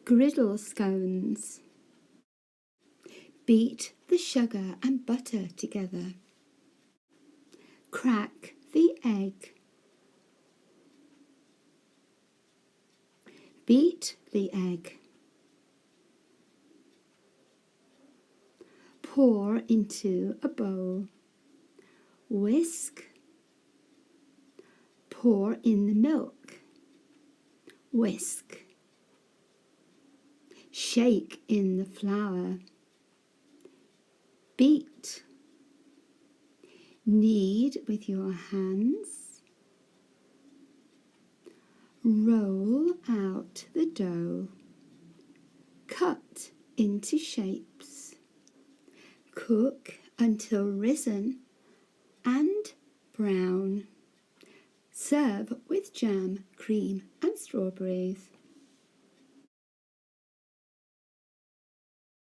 Griddle scones. Beat the sugar and butter together. Crack the egg. Beat the egg. Pour into a bowl. Whisk. Pour in the milk. Whisk. Shake in the flour. Beat. Knead with your hands. Roll out the dough. Cut into shapes. Cook until risen and brown. Serve with jam, cream and strawberries.